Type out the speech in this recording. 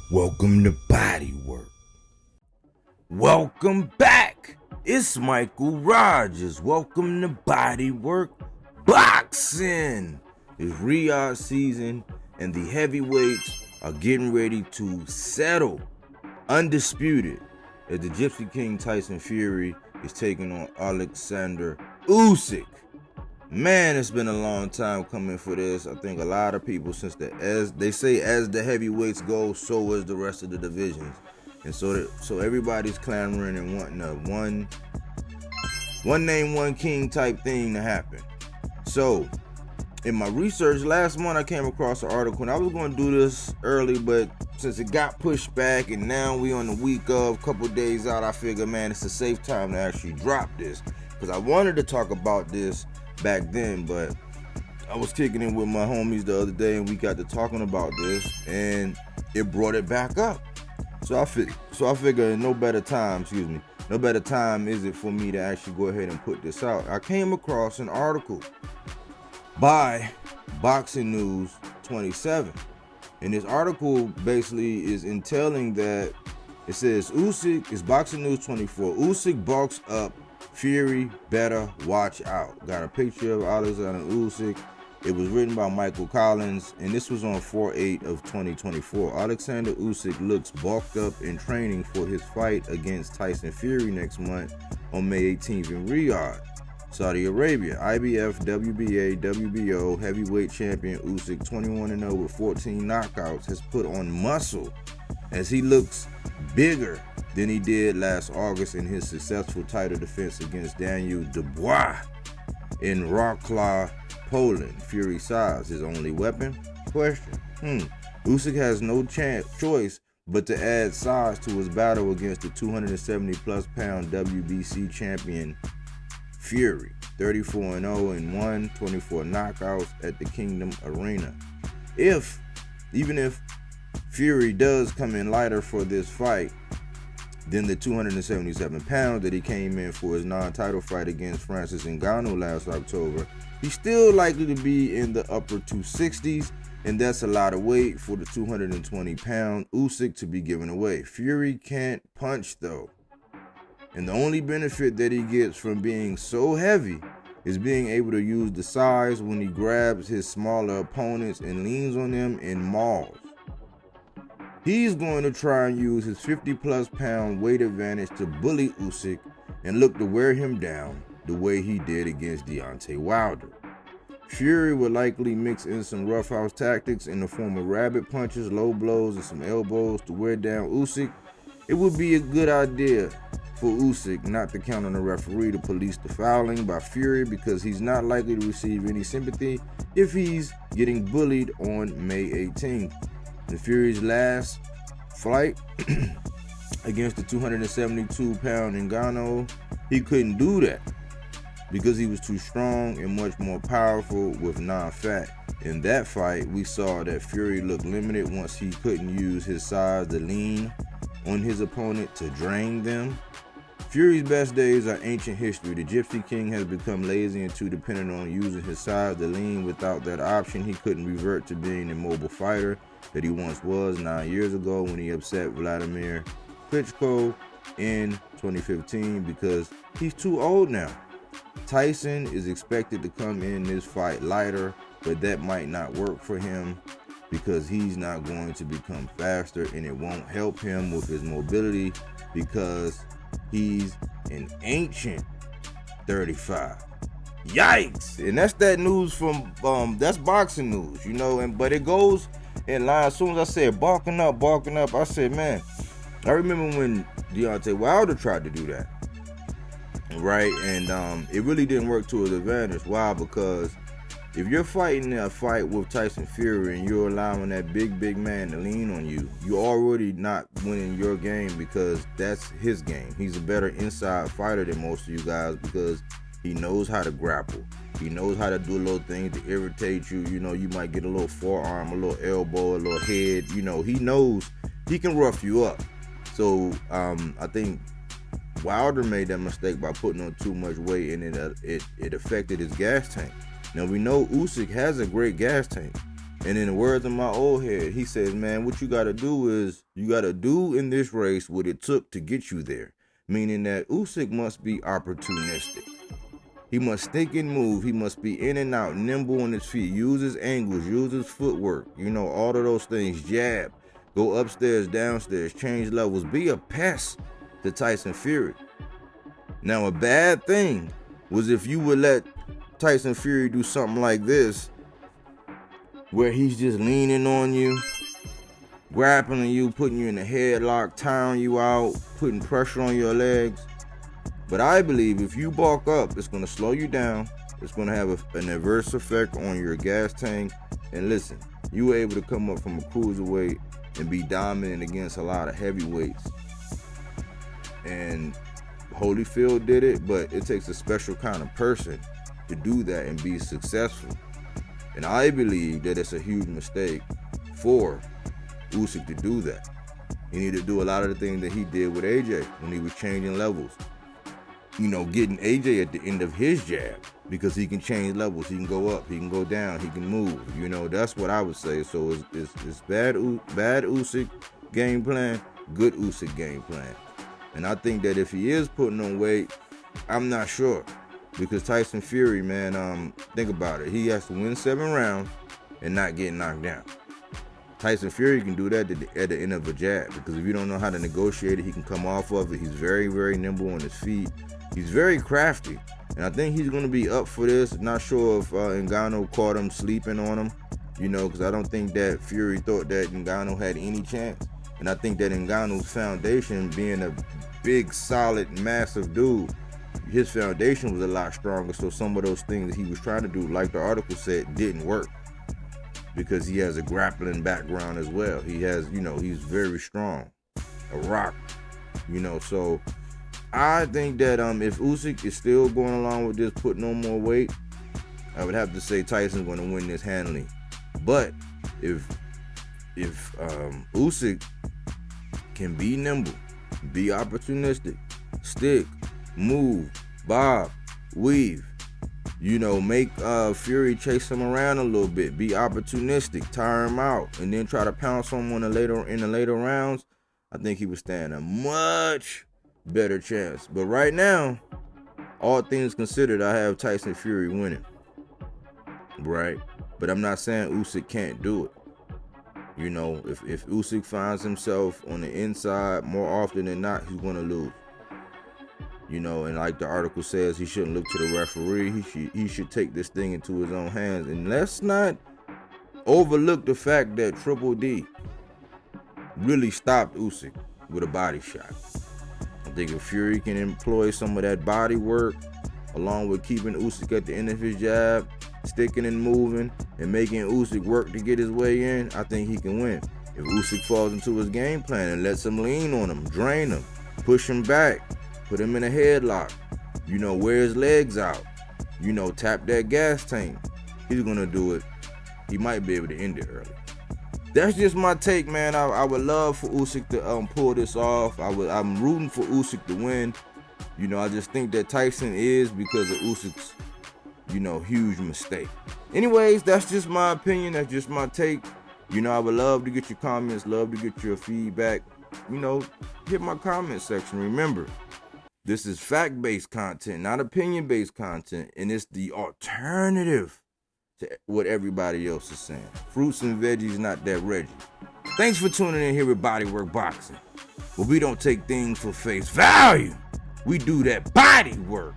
Welcome to Bodywork. Welcome back. It's Michael Rogers. Welcome to Bodywork Boxing. It's Riyadh season and the heavyweights are getting ready to settle. Undisputed as the Gypsy King Tyson Fury is taking on OleksandrUsyk. Man, it's been a long time coming for this. I think a lot of people, as the heavyweights go, so is the rest of the divisions, and so everybody's clamoring and wanting a one name, one king type thing to happen. So, in my research last month, I came across an article, and I was going to do this early, but since it got pushed back, and now we on the week of, couple days out, I figured, man, it's a safe time to actually drop this, because I wanted to talk about this back then, but I was kicking in with my homies the other day and we got to talking about this and it brought it back up. So I figured no better time is it for me to actually go ahead and put this out. I came across an article by Boxing News 27, and this article basically is entailing that it says Usyk is Boxing News 24. Usyk bulks up, Fury better watch out. Got a picture of Alexander Usyk. It was written by Michael Collins, and this was on 4/8 of 2024. Alexander Usyk looks bulked up in training for his fight against Tyson Fury next month on May 18th in Riyadh, Saudi Arabia. IBF, WBA, WBO heavyweight champion Usyk, 21-0 with 14 knockouts, has put on muscle as he looks bigger than he did last August in his successful title defense against Daniel Dubois in Wrocław, Poland. Fury size his only weapon? Question. Usyk has no choice but to add size to his battle against the 270-plus pound WBC champion Fury. 34-0 24 knockouts at the Kingdom Arena. Even if Fury does come in lighter for this fight than the 277 pounds that he came in for his non-title fight against Francis Ngannou last October, he's still likely to be in the upper 260s, and that's a lot of weight for the 220-pound Usyk to be given away. Fury can't punch though, and the only benefit that he gets from being so heavy is being able to use the size when he grabs his smaller opponents and leans on them in mauls. He's going to try and use his 50-plus pound weight advantage to bully Usyk and look to wear him down the way he did against Deontay Wilder. Fury will likely mix in some roughhouse tactics in the form of rabbit punches, low blows, and some elbows to wear down Usyk. It would be a good idea for Usyk not to count on the referee to police the fouling by Fury, because he's not likely to receive any sympathy if he's getting bullied on May 18th. In Fury's last fight against the 272-pound Ngannou, he couldn't do that because he was too strong and much more powerful with non-fat. In that fight, we saw that Fury looked limited once he couldn't use his size to lean on his opponent to drain them. Fury's best days are ancient history. The Gypsy King has become lazy and too dependent on using his size to lean. Without that option, he couldn't revert to being the mobile fighter that he once was 9 years ago when he upset Vladimir Klitschko in 2015, because he's too old now. Tyson is expected to come in this fight lighter, but that might not work for him because he's not going to become faster, and it won't help him with his mobility because he's an ancient 35. Yikes! And that's that news from that's boxing news, but it goes in line. As soon as I said barking up, I said, man, I remember when Deontay Wilder tried to do that. right? And it really didn't work to his advantage. Why? Because if you're fighting a fight with Tyson Fury and you're allowing that big man to lean on you, you're already not winning your game, because that's his game. He's a better inside fighter than most of you guys, because he knows how to grapple. He knows how to do little things to irritate you. You know, you might get a little forearm, a little elbow, a little head. You know, he knows he can rough you up. So I think Wilder made that mistake by putting on too much weight, and it affected his gas tank. Now, we know Usyk has a great gas tank. And in the words of my old head, he says, man, what you got to do is you got to do in this race what it took to get you there. Meaning that Usyk must be opportunistic. He must think and move. He must be in and out, nimble on his feet, use his angles, use his footwork, you know, all of those things, jab, go upstairs, downstairs, change levels, be a pest to Tyson Fury. Now, a bad thing was if you would let Tyson Fury do something like this, where he's just leaning on you, grappling you, putting you in a headlock, tiring you out, putting pressure on your legs. But I believe if you bulk up, it's going to slow you down. It's going to have an adverse effect on your gas tank. And listen, you were able to come up from a cruiserweight and be dominant against a lot of heavyweights. And Holyfield did it, but it takes a special kind of person to do that and be successful. And I believe that it's a huge mistake for Usyk to do that. He needed to do a lot of the things that he did with AJ when he was changing levels. You know, getting AJ at the end of his jab, because he can change levels. He can go up, he can go down, he can move. You know, that's what I would say. So it's bad Usyk game plan, good Usyk game plan. And I think that if he is putting on weight, I'm not sure. Because Tyson Fury, man, think about it. He has to win 7 rounds and not get knocked down. Tyson Fury can do that at the end of a jab, because if you don't know how to negotiate it, he can come off of it. He's very, very nimble on his feet. He's very crafty, and I think he's going to be up for this. Not sure if Ngannou caught him sleeping on him, you know, because I don't think that Fury thought that Ngannou had any chance. And I think that Ngannou's foundation, being a big, solid, massive dude, his foundation was a lot stronger. So some of those things that he was trying to do, like the article said, didn't work, because he has a grappling background as well. He has, you know, he's very strong, a rock, you know. So I think that if Usyk is still going along with this, putting on more weight, I would have to say Tyson's going to win this handily. But if Usyk can be nimble, be opportunistic, stick, move, bob, weave, you know, make Fury chase him around a little bit, be opportunistic, tire him out, and then try to pounce on him in the later rounds, I think he would stand a much better chance. But right now, all things considered, I have Tyson Fury winning, right? But I'm not saying Usyk can't do it. You know, if Usyk finds himself on the inside more often than not, he's going to lose. You know, and like the article says, he shouldn't look to the referee. He should take this thing into his own hands. And let's not overlook the fact that Triple D really stopped Usyk with a body shot. I think if Fury can employ some of that body work, along with keeping Usyk at the end of his jab, sticking and moving, and making Usyk work to get his way in, I think he can win. If Usyk falls into his game plan and lets him lean on him, drain him, push him back, put him in a headlock, you know, wear his legs out, you know, tap that gas tank, he's going to do it. He might be able to end it early. That's just my take, man. I would love for Usyk to pull this off. I'm rooting for Usyk to win. You know, I just think that Tyson is, because of Usyk's, you know, huge mistake. Anyways, that's just my opinion. That's just my take. You know, I would love to get your comments, love to get your feedback. You know, hit my comment section. Remember, this is fact-based content, not opinion-based content, and it's the alternative to what everybody else is saying. Fruits and veggies, not that Reggie. Thanks for tuning in here with BodyWorkBoxing, where we don't take things for face value. We do that body work.